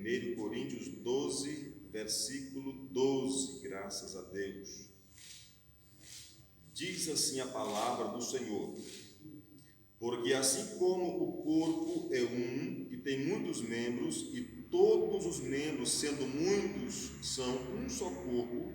1 Coríntios 12, versículo 12, graças a Deus. Diz assim a palavra do Senhor: porque assim como o corpo é um e tem muitos membros, e todos os membros, sendo muitos, são um só corpo,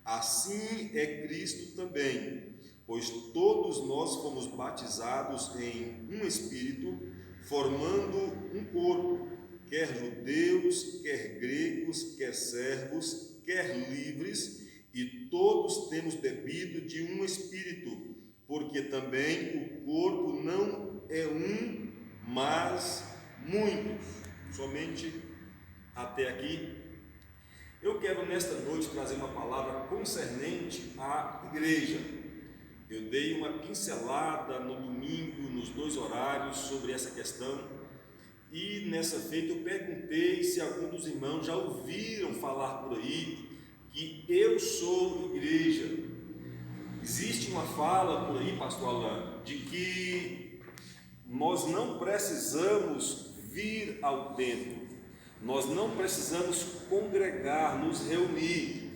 assim é Cristo também, pois todos nós fomos batizados em um Espírito, formando um corpo, quer judeus, quer gregos, quer servos, quer livres, e todos temos bebido de um Espírito, porque também o corpo não é um, mas muitos. Somente até aqui. Eu quero nesta noite trazer uma palavra concernente à igreja. Eu dei uma pincelada no domingo, nos 2 horários, sobre essa questão, e nessa feita eu perguntei se algum dos irmãos já ouviram falar por aí que eu sou igreja. Existe uma fala por aí, pastor Alain, de que nós não precisamos vir ao templo, nós não precisamos congregar, nos reunir,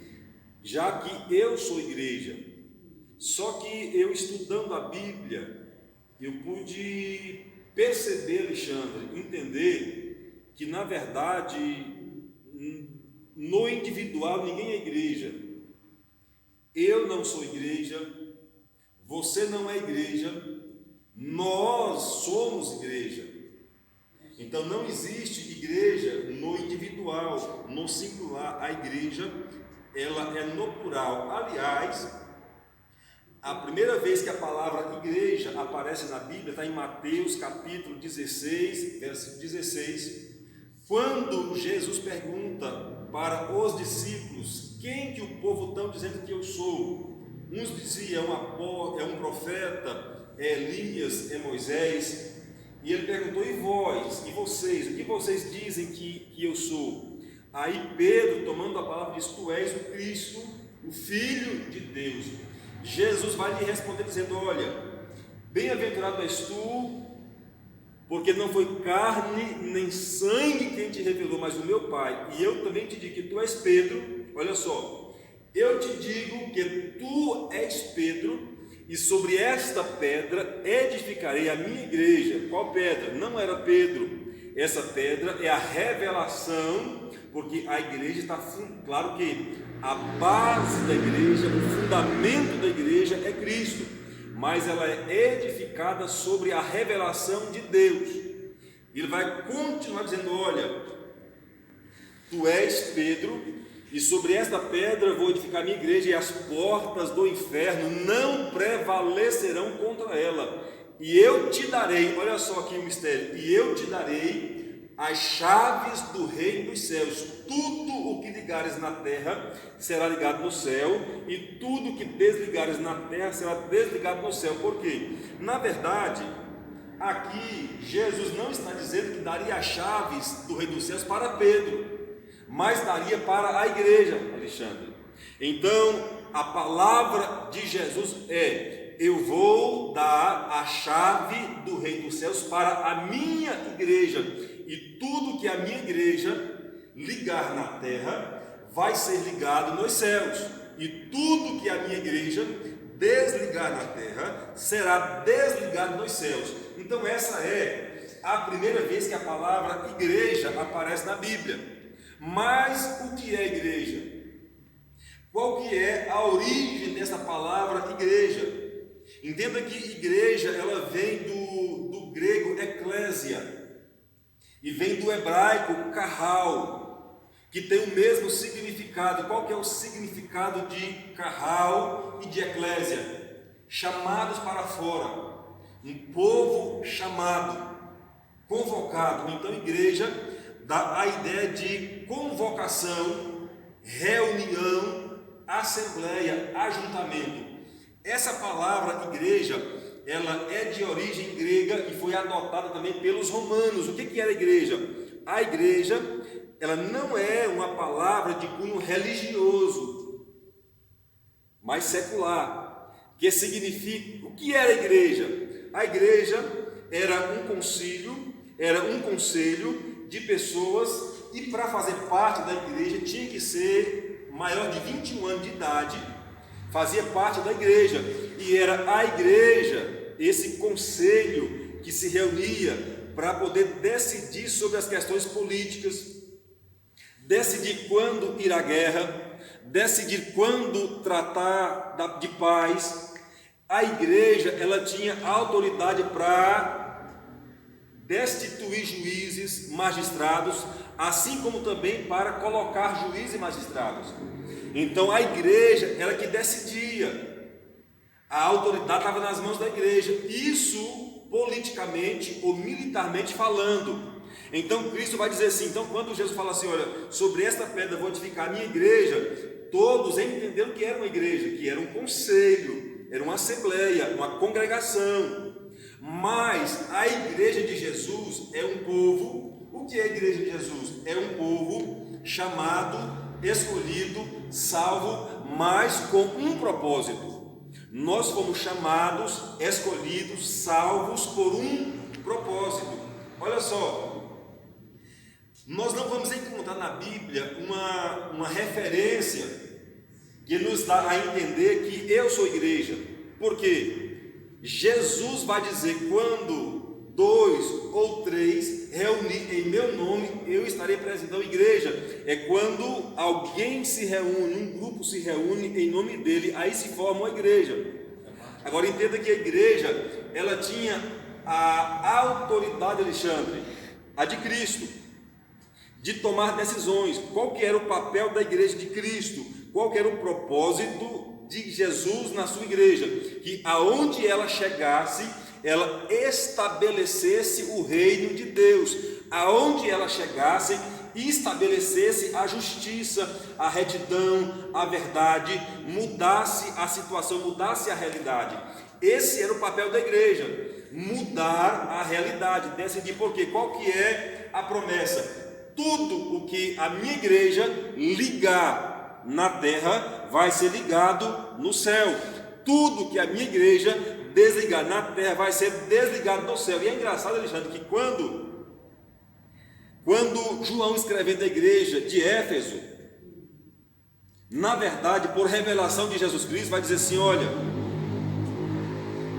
já que eu sou igreja. Só que eu, estudando a Bíblia, eu pude perceber, Alexandre, entender que na verdade no individual ninguém é igreja. Eu não sou igreja, você não é igreja, nós somos igreja. Então não existe igreja no individual, no singular. A igreja, ela é no plural. Aliás, a primeira vez que a palavra igreja aparece na Bíblia está em Mateus capítulo 16, versículo 16, quando Jesus pergunta para os discípulos: quem que o povo está dizendo que eu sou? Uns diziam é um profeta, é Elias, é Moisés. E ele perguntou: e vós, e vocês, o que vocês dizem que eu sou? Aí Pedro, tomando a palavra, diz: tu és o Cristo, o Filho de Deus. Jesus vai lhe responder dizendo: olha, bem-aventurado és tu, porque não foi carne nem sangue quem te revelou, mas o meu Pai. E eu também te digo que tu és Pedro. Olha só, eu te digo que tu és Pedro, e sobre esta pedra edificarei a minha igreja. Qual pedra? Não era Pedro. Essa pedra é a revelação, porque a igreja está, claro que a base da igreja, o fundamento da igreja é Cristo, mas ela é edificada sobre a revelação de Deus. Ele vai continuar dizendo: olha, tu és Pedro, e sobre esta pedra vou edificar minha igreja, e as portas do inferno não prevalecerão contra ela. E eu te darei, olha só aqui o mistério, e eu te darei as chaves do reino dos céus. Tudo o que ligares na terra será ligado no céu, e tudo o que desligares na terra será desligado no céu. Por quê? Na verdade, aqui Jesus não está dizendo que daria as chaves do reino dos céus para Pedro, mas daria para a igreja, Alexandre. Então, a palavra de Jesus é: eu vou dar a chave do reino dos céus para a minha igreja, e tudo que a minha igreja ligar na terra vai ser ligado nos céus, e tudo que a minha igreja desligar na terra será desligado nos céus. Então essa é a primeira vez que a palavra igreja aparece na Bíblia. Mas o que é igreja? Qual que é a origem dessa palavra igreja? Entenda que igreja, ela vem do grego eclésia, e vem do hebraico carral, que tem o mesmo significado. Qual que é o significado de carral e de eclésia? Chamados para fora, um povo chamado, convocado. Então igreja dá a ideia de convocação, reunião, assembleia, ajuntamento. Essa palavra igreja, ela é de origem grega e foi adotada também pelos romanos. O que era a igreja? A igreja, ela não é uma palavra de cunho religioso, mas secular, que significa, o que era a igreja? A igreja era um concílio, era um conselho de pessoas, e para fazer parte da igreja tinha que ser maior de 21 anos de idade, fazia parte da igreja, e era a igreja, esse conselho que se reunia para poder decidir sobre as questões políticas, decidir quando ir à guerra, decidir quando tratar de paz. A igreja, ela tinha autoridade para destituir juízes, magistrados, assim como também para colocar juízes e magistrados. Então a igreja era que decidia, a autoridade estava nas mãos da igreja, isso politicamente ou militarmente falando. Então Cristo vai dizer assim, então quando Jesus fala assim, olha, sobre esta pedra vou edificar a minha igreja, todos entenderam que era uma igreja, que era um conselho, era uma assembleia, uma congregação. Mas a igreja de Jesus é um povo. O que é a igreja de Jesus? É um povo chamado, escolhido, salvo, mas com um propósito. Nós fomos chamados, escolhidos, salvos por um propósito. Olha só, nós não vamos encontrar na Bíblia uma referência que nos dá a entender que eu sou igreja. Por quê? Jesus vai dizer, quando 2 ou 3 reunir em meu nome, eu estarei presente. Então, igreja é quando alguém se reúne, um grupo se reúne em nome dele, aí se forma uma igreja. Agora entenda que a igreja, ela tinha a autoridade, Alexandre, a de Cristo, de tomar decisões. Qual que era o papel da igreja de Cristo? Qual que era o propósito de Jesus na sua igreja? Que aonde ela chegasse, ela estabelecesse o reino de Deus. Aonde ela chegasse, estabelecesse a justiça, a retidão, a verdade, mudasse a situação, mudasse a realidade. Esse era o papel da igreja, mudar a realidade, decidir. Por quê? Qual que é a promessa? Tudo o que a minha igreja ligar na terra vai ser ligado no céu. Tudo que a minha igreja desligar na terra vai ser desligado no céu. E é engraçado, Alexandre, que quando João escrevendo a igreja de Éfeso, na verdade, por revelação de Jesus Cristo, vai dizer assim: olha,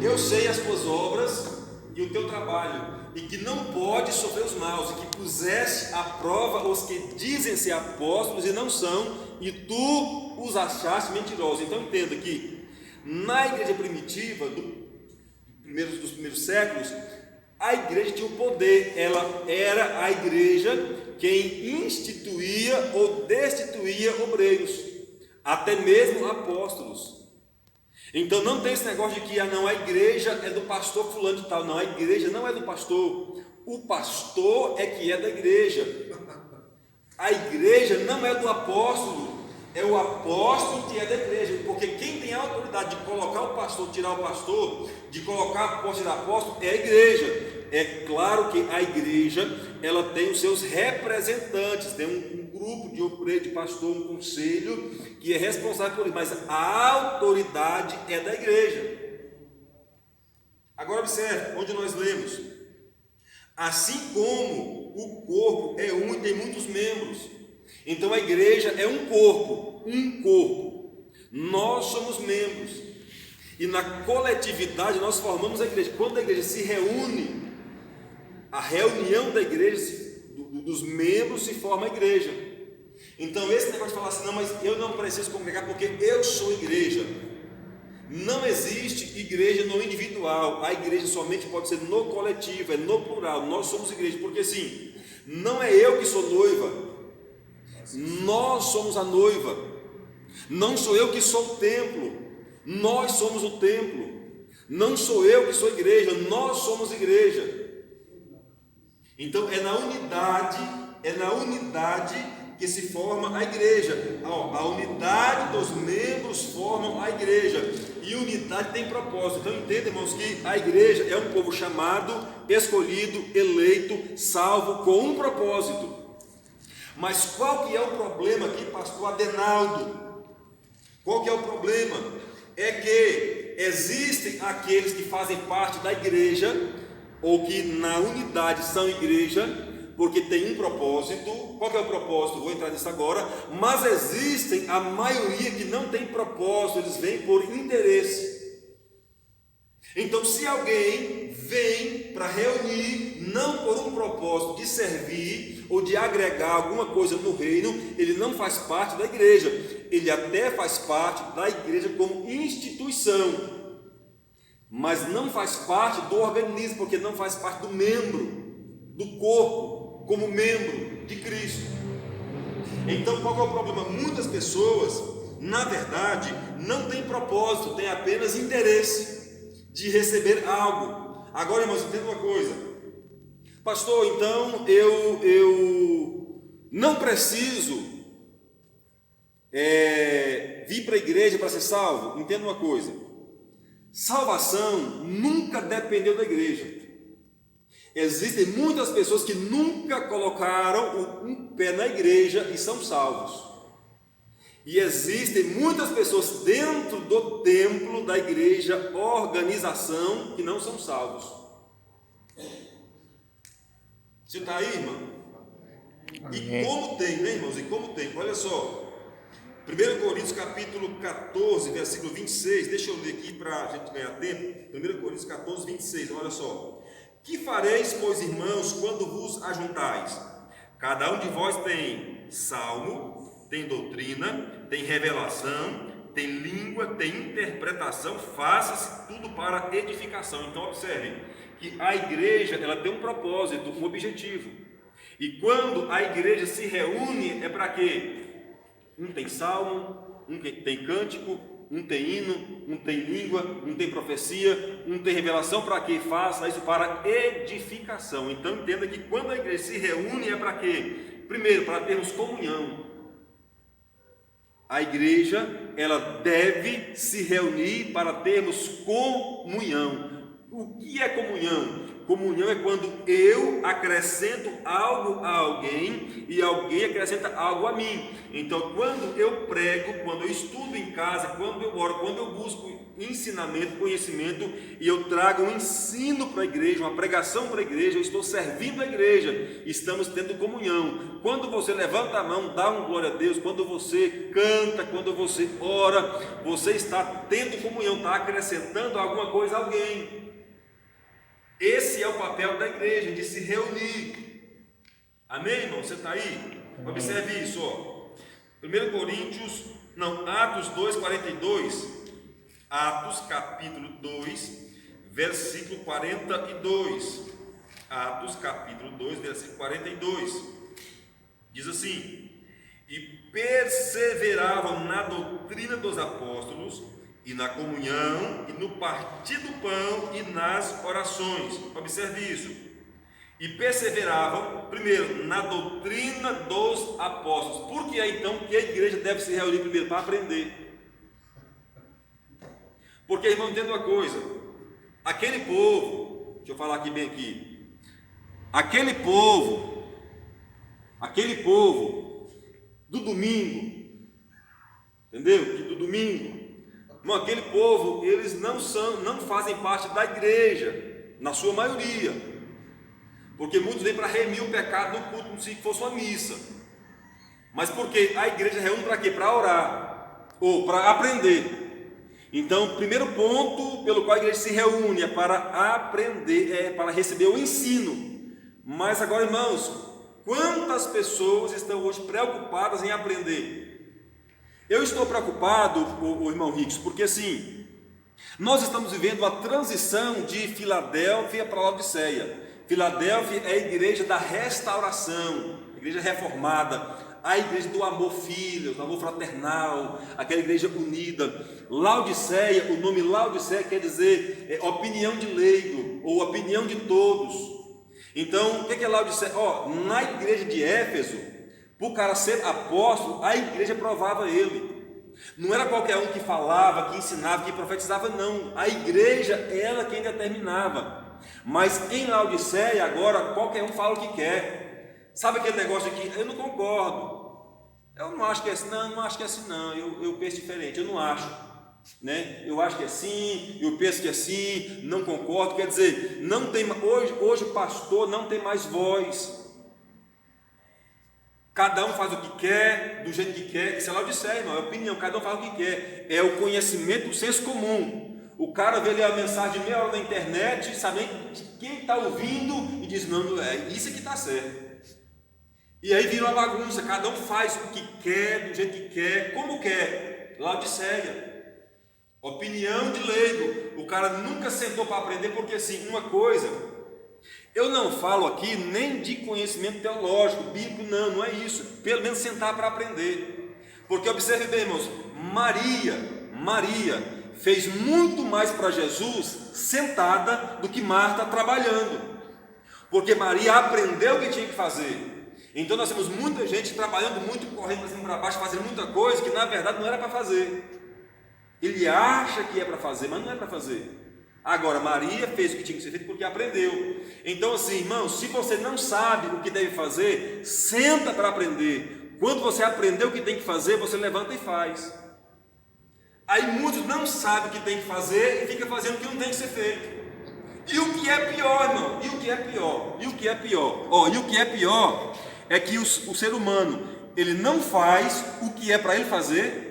eu sei as tuas obras e o teu trabalho, e que não pode sofrer os maus, e que puseste à prova os que dizem ser apóstolos e não são, e tu os achaste mentirosos. Então entenda que na igreja primitiva, dos primeiros séculos, a igreja tinha o poder, ela era a igreja quem instituía ou destituía obreiros, até mesmo apóstolos. Então não tem esse negócio de que não, a igreja é do pastor fulano de tal. Não, a igreja não é do pastor, o pastor é que é da igreja. A igreja não é do apóstolo, é o apóstolo que é da igreja. Porque quem tem a autoridade de colocar o pastor, tirar o pastor, de colocar apóstolo, tirar apóstolo, é a igreja. É claro que a igreja, ela tem os seus representantes, tem um grupo de obreiro, de pastor, um conselho que é responsável por isso, mas a autoridade é da igreja. Agora observe, onde nós lemos: assim como o corpo é um e tem muitos membros, então a igreja é um corpo, nós somos membros, e na coletividade nós formamos a igreja. Quando a igreja se reúne, a reunião da igreja, dos membros, se forma a igreja. Então esse negócio de falar assim, não, mas eu não preciso congregar porque eu sou igreja. Não existe igreja no individual, a igreja somente pode ser no coletivo, é no plural. Nós somos igreja, porque assim, não é eu que sou noiva, nós somos a noiva. Não sou eu que sou o templo, nós somos o templo. Não sou eu que sou igreja, nós somos igreja. Então é na unidade que se forma a igreja. A unidade dos membros formam a igreja, e unidade tem propósito. Então entenda, irmãos, que a igreja é um povo chamado, escolhido, eleito, salvo, com um propósito. Mas qual que é o problema aqui, pastor Adenaldo? Qual que é o problema? É que existem aqueles que fazem parte da igreja, ou que na unidade são igreja, porque tem um propósito. Qual que é o propósito? Vou entrar nisso agora. Mas existem a maioria que não tem propósito, eles vêm por interesse. Então, se alguém vem para reunir, não por um propósito de servir ou de agregar alguma coisa no reino, ele não faz parte da igreja. Ele até faz parte da igreja como instituição, mas não faz parte do organismo, porque não faz parte do membro, do corpo, como membro de Cristo. Então, qual é o problema? Muitas pessoas, na verdade, não têm propósito, têm apenas interesse de receber algo. Agora, irmãos, entenda uma coisa. Pastor, então eu não preciso vir para a igreja para ser salvo. Entenda uma coisa. Salvação nunca dependeu da igreja. Existem muitas pessoas que nunca colocaram um pé na igreja e são salvos. E existem muitas pessoas dentro do templo da igreja, organização, que não são salvos. Você está aí, irmão? E como tem, né, irmãos? E como tem? Olha só. 1 Coríntios capítulo 14, versículo 26. Deixa eu ler aqui para a gente ganhar tempo. 1 Coríntios 14, 26. Olha só. Que fareis, pois, irmãos, quando vos ajuntais? Cada um de vós tem salmo, tem doutrina, tem revelação, tem língua, tem interpretação, faça-se tudo para edificação. Então observe que a igreja, ela tem um propósito, um objetivo. E quando a igreja se reúne, é para quê? Um tem salmo, um tem cântico, um tem hino, um tem língua, um tem profecia, um tem revelação. Para quê? Faça isso para edificação. Então entenda que quando a igreja se reúne, é para quê? Primeiro, para termos comunhão. A igreja, ela deve se reunir para termos comunhão. O que é comunhão? Comunhão é quando eu acrescento algo a alguém e alguém acrescenta algo a mim. Então, quando eu prego, quando eu estudo em casa, quando eu oro, quando eu busco ensinamento, conhecimento, e eu trago um ensino para a igreja, uma pregação para a igreja, eu estou servindo a igreja, estamos tendo comunhão. Quando você levanta a mão, dá um glória a Deus, quando você canta, quando você ora, você está tendo comunhão, está acrescentando alguma coisa a alguém. Esse é o papel da igreja, de se reunir. Amém, irmão? Você está aí? Observe isso, ó. Atos 2:42. Atos capítulo 2, versículo 42. Atos capítulo 2, versículo 42. Diz assim: e perseveravam na doutrina dos apóstolos, e na comunhão, e no partir do pão, e nas orações. Observe isso. E perseveravam, primeiro, na doutrina dos apóstolos. Por que é então que a igreja deve se reunir primeiro? Para aprender. Porque, irmão, entenda uma coisa. Aquele povo, deixa eu falar aqui bem aqui. Aquele povo do domingo, entendeu? Do domingo. Irmão, aquele povo, eles não fazem parte da igreja, na sua maioria, porque muitos vêm para remir o pecado no culto, como se fosse uma missa. Mas porque a igreja reúne para quê? Para orar, ou para aprender. Então, o primeiro ponto pelo qual a igreja se reúne é para aprender, é para receber o ensino. Mas agora, irmãos, quantas pessoas estão hoje preocupadas em aprender? Eu estou preocupado, o irmão Ricos, porque assim, nós estamos vivendo uma transição de Filadélfia para Laodiceia. Filadélfia é a igreja da restauração, a igreja reformada, a igreja do amor filho, do amor fraternal, aquela igreja unida. Laodiceia, o nome Laodiceia quer dizer opinião de leigo, ou opinião de todos. Então, o que é Laodiceia? Na igreja de Éfeso, para o cara ser apóstolo, a igreja provava ele. Não era qualquer um que falava, que ensinava, que profetizava, não. A igreja, ela quem determinava. Mas em Laodiceia, agora, qualquer um fala o que quer. Sabe aquele negócio aqui? Eu não concordo. Eu não acho que é assim, não acho que é assim, não. Eu penso diferente, eu não acho. Né? Eu acho que é assim, eu penso que é assim, não concordo. Quer dizer, não tem, hoje o pastor não tem mais voz. Cada um faz o que quer, do jeito que quer. Isso é Laodiceia, irmão, é opinião, cada um faz o que quer. É o conhecimento do senso comum. O cara vê ali a mensagem de meia hora na internet, sabendo de quem está ouvindo, e diz, não, é isso que está certo. E aí vira uma bagunça, cada um faz o que quer, do jeito que quer, como quer. Laodiceia. Opinião de leigo. O cara nunca sentou para aprender, porque assim, uma coisa, eu não falo aqui nem de conhecimento teológico, bíblico, não é isso. Pelo menos sentar para aprender. Porque observe bem, irmãos, Maria fez muito mais para Jesus sentada do que Marta trabalhando. Porque Maria aprendeu o que tinha que fazer. Então nós temos muita gente trabalhando muito, correndo para cima e para baixo, fazendo muita coisa que na verdade não era para fazer. Ele acha que é para fazer, mas não é para fazer. Agora, Maria fez o que tinha que ser feito porque aprendeu. Então assim, irmão, se você não sabe o que deve fazer, senta para aprender. Quando você aprendeu o que tem que fazer, você levanta e faz. Aí muitos não sabem o que tem que fazer e fica fazendo o que não tem que ser feito. E o que é pior, irmão? E o que é pior? E o que é pior? E o que é pior é que o ser humano, ele não faz o que é para ele fazer,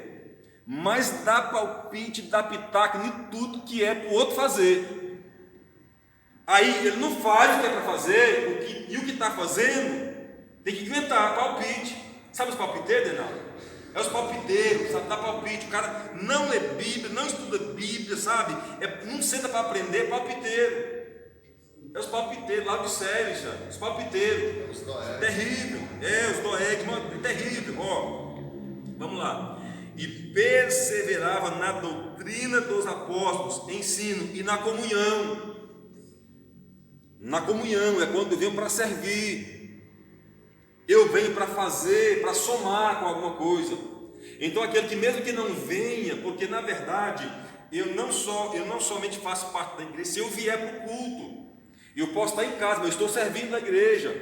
mas dá palpite, dá pitaco em tudo que é para o outro fazer. Aí ele não faz o que é para fazer, e o que está fazendo, tem que inventar palpite. Sabe os palpiteiros, Denaldo? É os palpiteiros, sabe? Dá palpite. O cara não lê Bíblia, não estuda Bíblia, sabe? Não senta para aprender, é palpiteiro. É os palpiteiros, lá do céu, já. Os palpiteiros. Terrível. Os doeg, mano, terrível. Vamos lá. E perseverava na doutrina dos apóstolos, ensino e na comunhão. Na comunhão é quando eu venho para servir. Eu venho para fazer, para somar com alguma coisa. Então aquele que mesmo que não venha, porque na verdade eu não somente faço parte da igreja, se eu vier para o culto, eu posso estar em casa, mas eu estou servindo a igreja.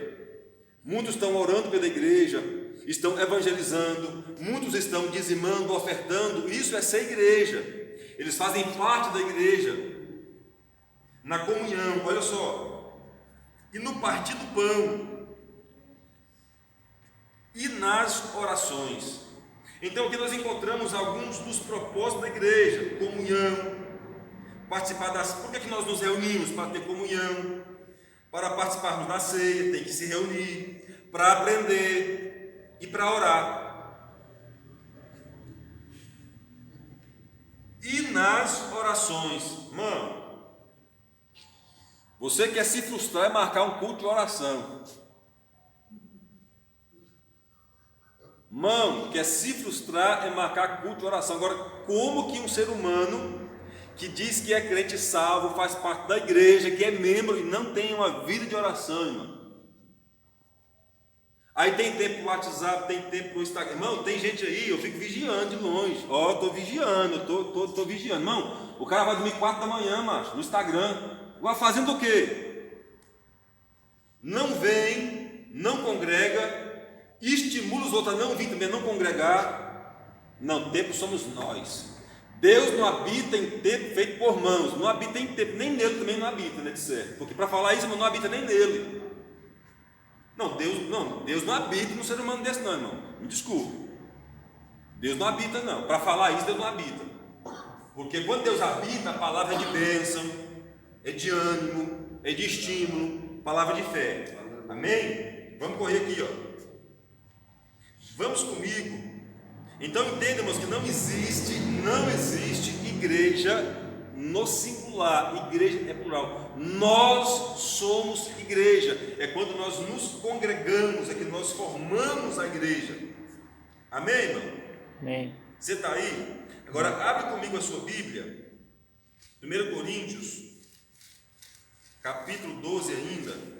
Muitos estão orando pela igreja, estão evangelizando, muitos estão dizimando, ofertando. Isso é ser igreja. Eles fazem parte da igreja. Na comunhão, olha só. E no partir do pão. E nas orações. Então aqui nós encontramos alguns dos propósitos da igreja: comunhão, participar das... Por que nós nos reunimos? Para ter comunhão. Para participarmos da ceia, tem que se reunir. Para aprender e para orar. E nas orações. Mano, você quer se frustrar é marcar um culto de oração. Mano, quer se frustrar é marcar culto de oração. Agora, como que um ser humano que diz que é crente salvo, faz parte da igreja, que é membro e não tem uma vida de oração, irmão? Aí tem tempo pro WhatsApp, tem tempo pro Instagram. Irmão, tem gente aí, eu fico vigiando de longe. Estou vigiando, estou vigiando. Irmão, o cara vai dormir 4 da manhã, macho, no Instagram. Vai fazendo o quê? Não vem, não congrega, estimula os outros a não vir também, a não congregar. Não, tempo somos nós. Deus não habita em templo feito por mãos, não habita em templo, nem nele também não habita, né, de certo? Porque para falar isso, não habita nem nele. Deus não habita no ser humano desse não, irmão. Me desculpe. Deus não habita não. Para falar isso, Deus não habita. Porque quando Deus habita, a palavra é de bênção, é de ânimo, é de estímulo, palavra de fé. Amém? Vamos correr aqui, Vamos comigo. Então entendamos que não existe igreja no singular. Igreja é plural. Nós somos igreja. É quando nós nos congregamos, é que nós formamos a igreja. Amém, irmão? Amém. Você está aí? Agora abre comigo a sua Bíblia. 1 Coríntios, capítulo 12 ainda.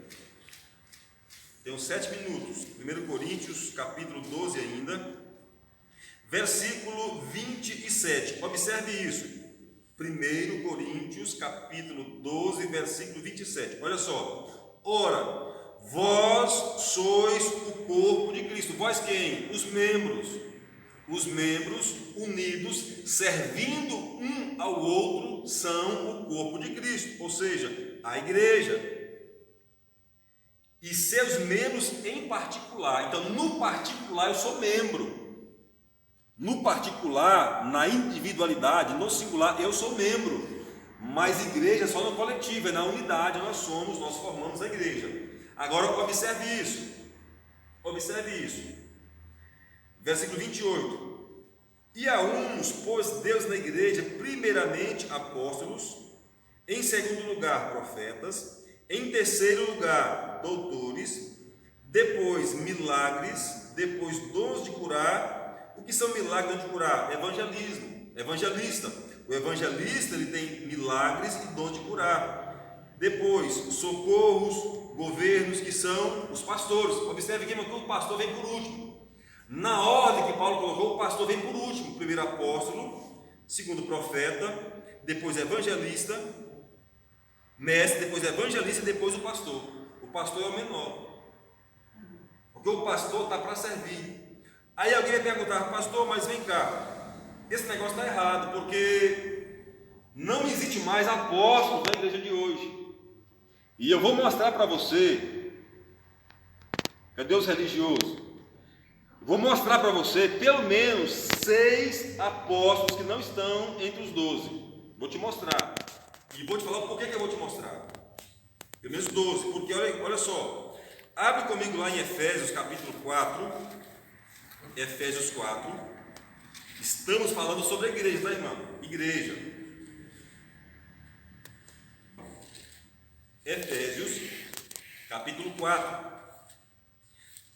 Tem uns 7 minutos. 1 Coríntios, capítulo 12 ainda, versículo 27. Observe isso. 1 Coríntios, capítulo 12, versículo 27. Olha só. Ora, vós sois o corpo de Cristo. Vós quem? Os membros. Os membros unidos, servindo um ao outro, são o corpo de Cristo. Ou seja, a igreja. e seus membros em particular. Então, no particular eu sou membro. No particular, na individualidade, no singular, eu sou membro. Mas igreja é só no coletivo, é na unidade, nós formamos a igreja. Agora observe isso. Observe isso. Versículo 28. E a uns pôs Deus na igreja, primeiramente apóstolos, em segundo lugar profetas, em terceiro lugar doutores, depois milagres, depois dons de curar. O que são milagres de curar? Evangelismo, evangelista. O evangelista ele tem milagres e dons de curar. Depois, socorros, governos, que são os pastores. Observe que o pastor vem por último. Na ordem que Paulo colocou, o pastor vem por último. Primeiro apóstolo, segundo profeta, depois evangelista, mestre, depois evangelista e depois o pastor. O pastor é o menor, porque o pastor está para servir. Aí alguém vai perguntar, pastor, mas vem cá, esse negócio está errado, porque não existe mais apóstolos na igreja de hoje. E eu vou mostrar para você, cadê os religiosos? Vou mostrar para você pelo menos 6 apóstolos que não estão entre os 12. Vou te mostrar. E vou te falar por que eu vou te mostrar. Pelo menos 12, porque olha só. Abre comigo lá em Efésios capítulo 4. Efésios 4. Estamos falando sobre a igreja, tá, irmão? Igreja. Efésios capítulo 4.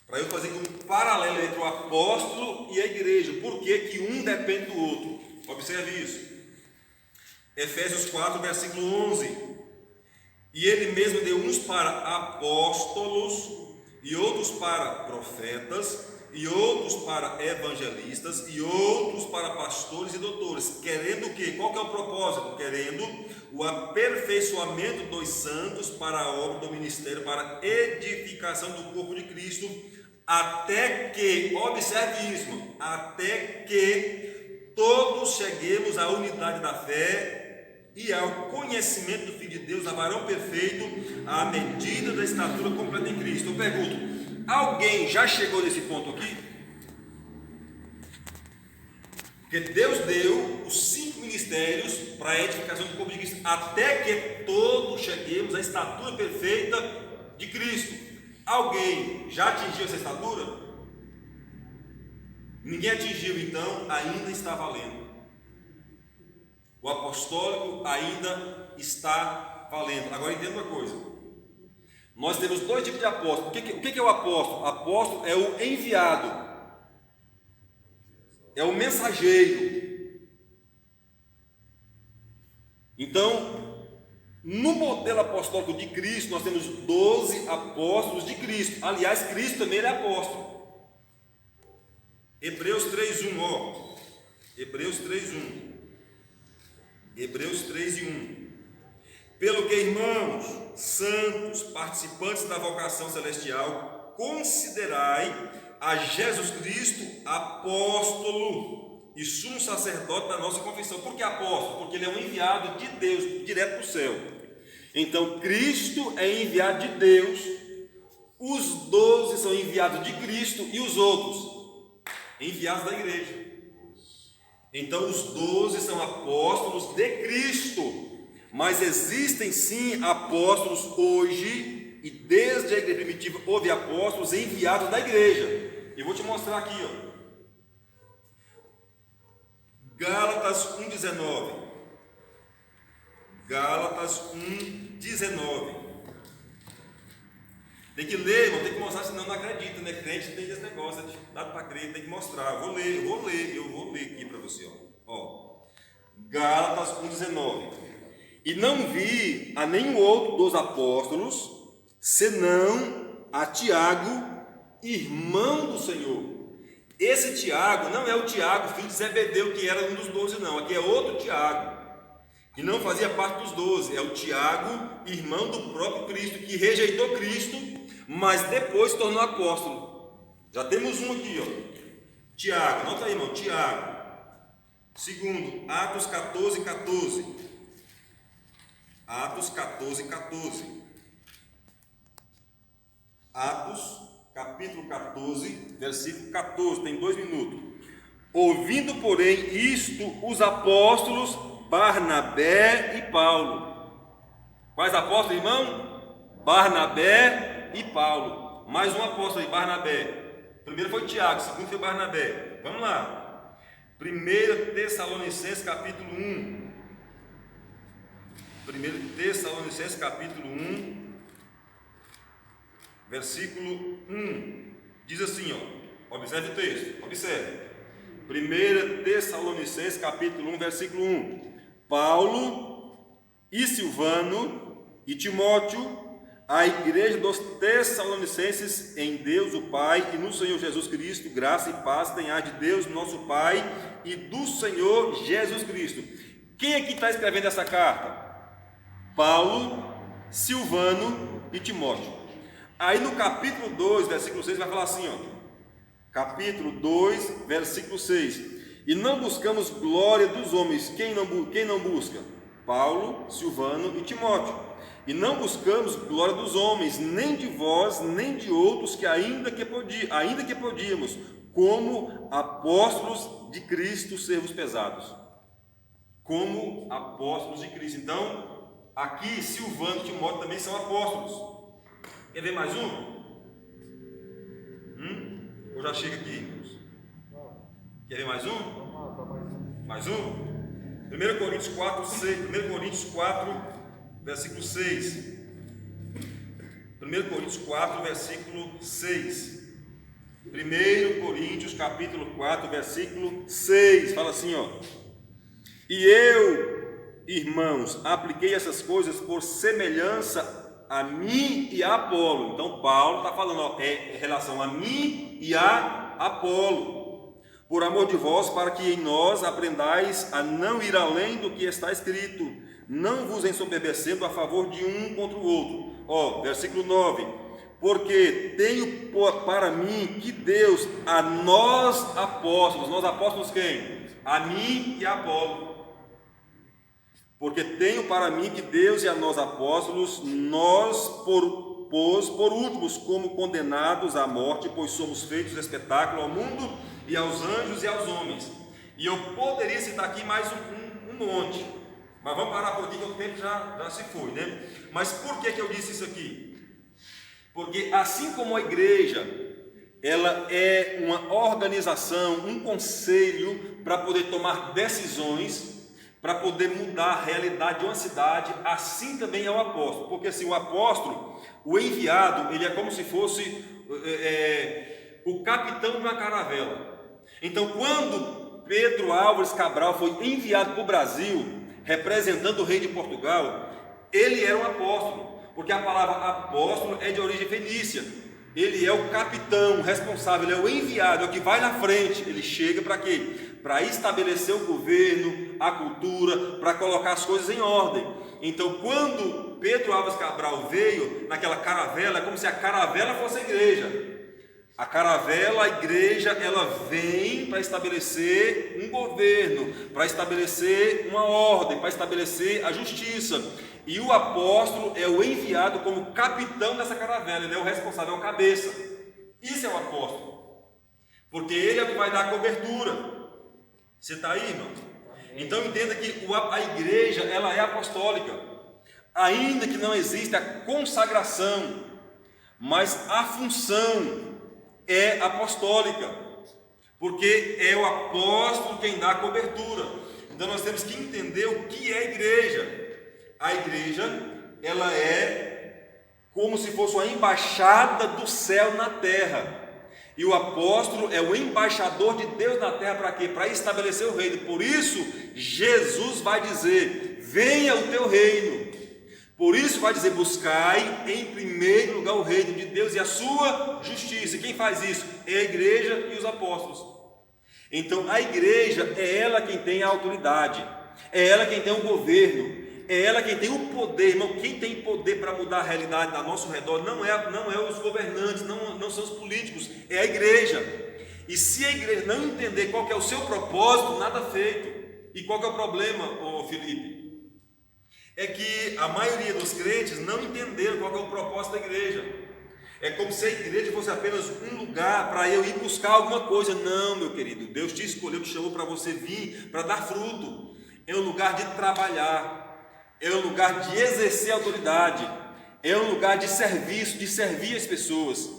Para eu fazer um paralelo entre o apóstolo e a igreja. Por que um depende do outro? Observe isso. Efésios 4, versículo 11. E ele mesmo deu uns para apóstolos, e outros para profetas, e outros para evangelistas, e outros para pastores e doutores. Querendo o quê? Qual que é o propósito? Querendo o aperfeiçoamento dos santos para a obra do ministério, para a edificação do corpo de Cristo, até que, observe isso, irmão, até que todos cheguemos à unidade da fé e ao conhecimento do Filho de Deus, a varão perfeito, à medida da estatura completa em Cristo. Eu pergunto, alguém já chegou nesse ponto aqui? Porque Deus deu os 5 ministérios para a edificação do corpo de Cristo, até que todos cheguemos à estatura perfeita de Cristo. Alguém já atingiu essa estatura? Ninguém atingiu, então ainda está valendo. O apostólico ainda está valendo. Agora entenda uma coisa. Nós temos 2 tipos de apóstolo. O que é o apóstolo? Apóstolo é o enviado, é o mensageiro. Então, no modelo apostólico de Cristo, nós temos 12 apóstolos de Cristo. Aliás, Cristo também é apóstolo. Hebreus 3:1, ó. Hebreus 3:1. Hebreus 3:1. Pelo que, irmãos, santos, participantes da vocação celestial, considerai a Jesus Cristo apóstolo e sumo sacerdote da nossa confissão. Por que apóstolo? Porque ele é um enviado de Deus, direto para o céu. Então, Cristo é enviado de Deus, os 12 são enviados de Cristo e os outros, enviados da igreja. Então, os 12 são apóstolos de Cristo, mas existem sim apóstolos hoje, e desde a igreja primitiva houve apóstolos enviados da igreja. Eu vou te mostrar aqui, ó. Gálatas 1:19. Gálatas 1:19. Tem que ler, irmão, tem que mostrar, senão não acredita, né? Crente tem esse negócio, é dificuldade para crer, tem que mostrar. Eu vou ler aqui para você, ó. Gálatas 1:19. E não vi a nenhum outro dos apóstolos, senão a Tiago, irmão do Senhor. Esse Tiago não é o Tiago, filho de Zebedeu, que era um dos 12, não. Aqui é outro Tiago, que não fazia parte dos 12. É o Tiago, irmão do próprio Cristo, que rejeitou Cristo, mas depois se tornou apóstolo. Já temos um aqui, ó. Tiago, anota aí, irmão, Tiago. Segundo, Atos 14:14. Atos 14:14. Atos, capítulo 14, versículo 14, tem 2 minutos. Ouvindo, porém, isto, os apóstolos Barnabé e Paulo. Quais apóstolos, irmão? Barnabé e Paulo. Mais um apóstolo aí, Barnabé. Primeiro foi Tiago, segundo foi Barnabé. Vamos lá. 1 Tessalonicenses capítulo 1. 1 Tessalonicenses capítulo 1, versículo 1. Diz assim, ó. Observe o texto, observe. 1 Tessalonicenses capítulo 1, versículo 1. Paulo e Silvano e Timóteo, a igreja dos Tessalonicenses em Deus o Pai e no Senhor Jesus Cristo, graça e paz tenha de Deus nosso Pai e do Senhor Jesus Cristo. Quem aqui está escrevendo essa carta? Paulo, Silvano e Timóteo. Aí no capítulo 2, versículo 6, vai falar assim, ó. Capítulo 2, versículo 6. E não buscamos glória dos homens. Quem não busca? Paulo, Silvano e Timóteo. E não buscamos glória dos homens, nem de vós, nem de outros, que ainda que podíamos, como apóstolos de Cristo, servos pesados. Como apóstolos de Cristo. Então, aqui Silvano e Timóteo também são apóstolos. Quer ver mais um? Ou já chega aqui, irmãos? Quer ver mais um? Mais um? 1 Coríntios 4, 6. 1 Coríntios 4, versículo 6. 1 Coríntios 4, versículo 6. 1 Coríntios capítulo 4, versículo 6. Fala assim, ó. E eu, irmãos, apliquei essas coisas por semelhança a mim e a Apolo. Então Paulo está falando, ó, é em relação a mim e a Apolo, por amor de vós, para que em nós aprendais a não ir além do que está escrito, não vos ensoberbecendo a favor de um contra o outro. Ó, versículo 9. Porque tenho para mim que Deus, a nós apóstolos quem? A mim e a Apolo. Porque tenho para mim que Deus e a nós apóstolos, nós pôs por últimos como condenados à morte, pois somos feitos espetáculo ao mundo e aos anjos e aos homens. E eu poderia citar aqui mais um monte, mas vamos parar por aqui que o tempo já se foi, né? Mas por que eu disse isso aqui? Porque assim como a igreja, ela é uma organização, um conselho para poder tomar decisões, para poder mudar a realidade de uma cidade, assim também é o apóstolo. Porque assim, o apóstolo, o enviado, ele é como se fosse o capitão de uma caravela. Então, quando Pedro Álvares Cabral foi enviado para o Brasil, representando o rei de Portugal, ele era um apóstolo, porque a palavra apóstolo é de origem fenícia. Ele é o capitão responsável, ele é o enviado, é o que vai na frente. Ele chega para quê? Para estabelecer o governo, a cultura, para colocar as coisas em ordem. Então, quando Pedro Álvares Cabral veio naquela caravela, é como se a caravela fosse a igreja. A caravela, a igreja, ela vem para estabelecer um governo, para estabelecer uma ordem, para estabelecer a justiça. E o apóstolo é o enviado como capitão dessa caravela, ele é o responsável, é o cabeça. Isso é o apóstolo, porque ele é o que vai dar a cobertura. Você está aí, irmão? Então entenda que a igreja, ela é apostólica, ainda que não exista a consagração, mas a função é apostólica, porque é o apóstolo quem dá a cobertura. Então nós temos que entender o que é a igreja. A igreja, ela é como se fosse uma embaixada do céu na terra. E o apóstolo é o embaixador de Deus na terra para quê? Para estabelecer o reino. Por isso, Jesus vai dizer: venha o teu reino. Por isso vai dizer: buscai em primeiro lugar o reino de Deus e a sua justiça. E quem faz isso? É a igreja e os apóstolos. Então a igreja é ela quem tem a autoridade, é ela quem tem o governo, é ela quem tem o poder. Irmão, quem tem poder para mudar a realidade ao nosso redor não é os governantes, não são os políticos, é a igreja. E se a igreja não entender qual que é o seu propósito, nada feito. E qual que é o problema, Felipe? É que a maioria dos crentes não entenderam qual que é o propósito da igreja. É como se a igreja fosse apenas um lugar para eu ir buscar alguma coisa. Não, meu querido, Deus te escolheu, te chamou para você vir, para dar fruto. É um lugar de trabalhar, é um lugar de exercer autoridade, é um lugar de serviço, de servir as pessoas,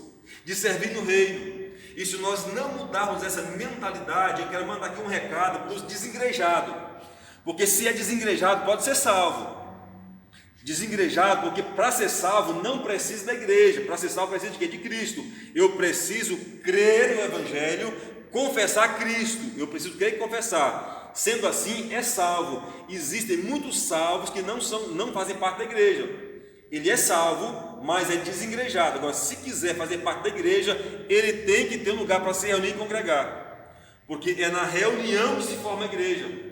de servir no reino. E se nós não mudarmos essa mentalidade, eu quero mandar aqui um recado para os desigrejados, porque se é desengrejado pode ser salvo. Desengrejado, porque para ser salvo não precisa da igreja, para ser salvo precisa de quê? De Cristo. Eu preciso crer no Evangelho, confessar Cristo, eu preciso crer e confessar. Sendo assim, é salvo. Existem muitos salvos que não fazem parte da igreja. Ele é salvo, mas é desengrejado. Agora, se quiser fazer parte da igreja, ele tem que ter um lugar para se reunir e congregar, porque é na reunião que se forma a igreja.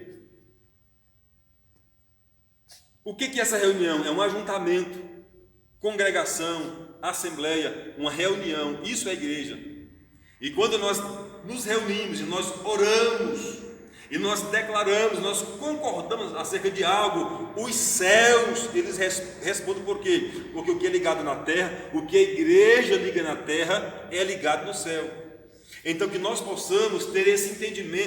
O que é essa reunião? É um ajuntamento, congregação, assembleia, uma reunião. Isso é igreja. E quando nós nos reunimos e nós oramos, e nós declaramos, nós concordamos acerca de algo, os céus, eles respondem por quê? Porque o que é ligado na terra, o que a igreja liga na terra, é ligado no céu. Então que nós possamos ter esse entendimento